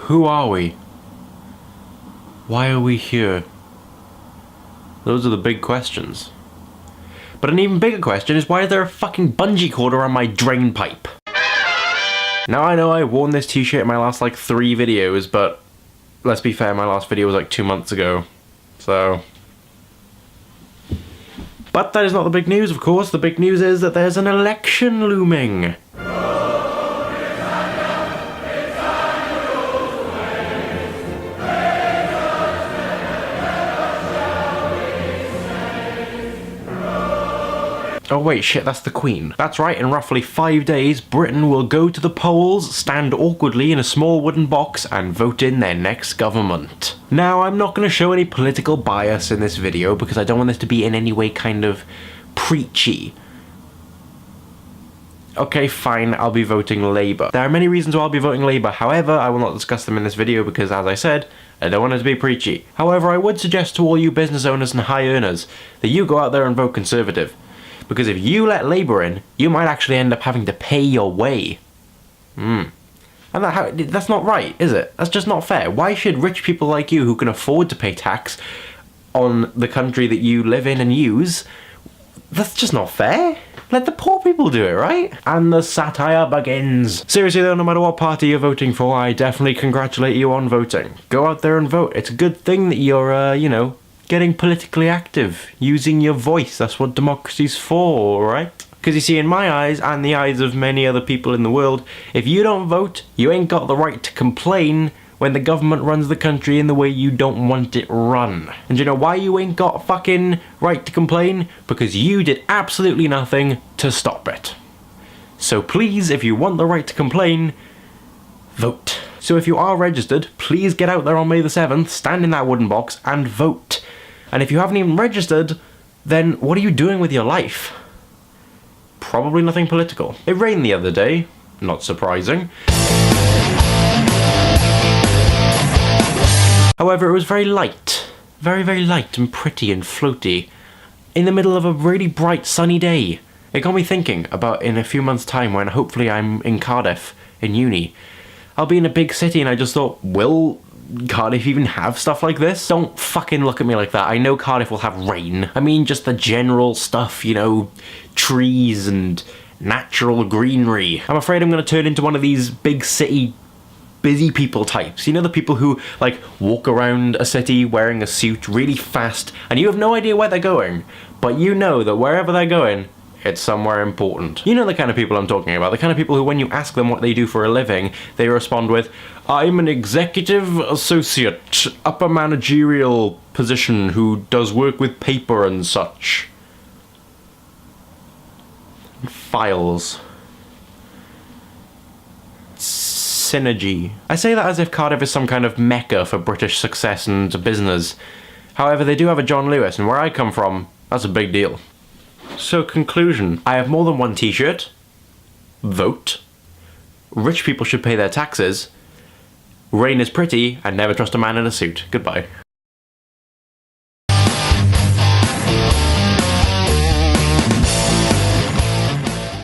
Who are we? Why are we here? Those are the big questions. But an even bigger question is, why is there a fucking bungee cord around my drain pipe? Now I know I've worn this t-shirt in my last like 3 videos, but let's be fair, my last video was like 2 months ago, so... But that is not the big news, of course. The big news is that there's an election looming. Oh wait, shit, that's the Queen. That's right, in roughly 5 days, Britain will go to the polls, stand awkwardly in a small wooden box, and vote in their next government. Now, I'm not going to show any political bias in this video, because I don't want this to be in any way kind of preachy. Okay, fine, I'll be voting Labour. There are many reasons why I'll be voting Labour, however, I will not discuss them in this video because, as I said, I don't want it to be preachy. However, I would suggest to all you business owners and high earners that you go out there and vote Conservative. Because if you let Labour in, you might actually end up having to pay your way. And that's not right, is it? That's just not fair. Why should rich people like you who can afford to pay tax on the country that you live in and use, that's just not fair. Let the poor people do it, right? And the satire begins. Seriously though, no matter what party you're voting for, I definitely congratulate you on voting. Go out there and vote. It's a good thing that you're, you know, getting politically active, using your voice. That's what democracy's for, right? Because you see, in my eyes, and the eyes of many other people in the world, if you don't vote, you ain't got the right to complain when the government runs the country in the way you don't want it run. And you know why you ain't got fucking right to complain? Because you did absolutely nothing to stop it. So please, if you want the right to complain, vote. So if you are registered, please get out there on May the 7th, stand in that wooden box, and vote. And if you haven't even registered, then what are you doing with your life? Probably nothing political. It rained the other day, not surprising. However, it was very light. Very, very light and pretty and floaty. In the middle of a really bright sunny day. It got me thinking about in a few months' time when hopefully I'm in Cardiff, in uni. I'll be in a big city and I just thought, will Cardiff even have stuff like this? Don't fucking look at me like that. I know Cardiff will have rain. I mean just the general stuff, you know, trees and natural greenery. I'm afraid I'm going to turn into one of these big city busy people types. You know, the people who like walk around a city wearing a suit really fast and you have no idea where they're going, but you know that wherever they're going, it's somewhere important. You know the kind of people I'm talking about, the kind of people who when you ask them what they do for a living, they respond with, I'm an executive associate, upper managerial position who does work with paper and such. Files. Synergy. I say that as if Cardiff is some kind of mecca for British success and business. However, they do have a John Lewis, and where I come from, that's a big deal. So, conclusion. I have more than one t-shirt. Vote. Rich people should pay their taxes. Rain is pretty, and never trust a man in a suit. Goodbye.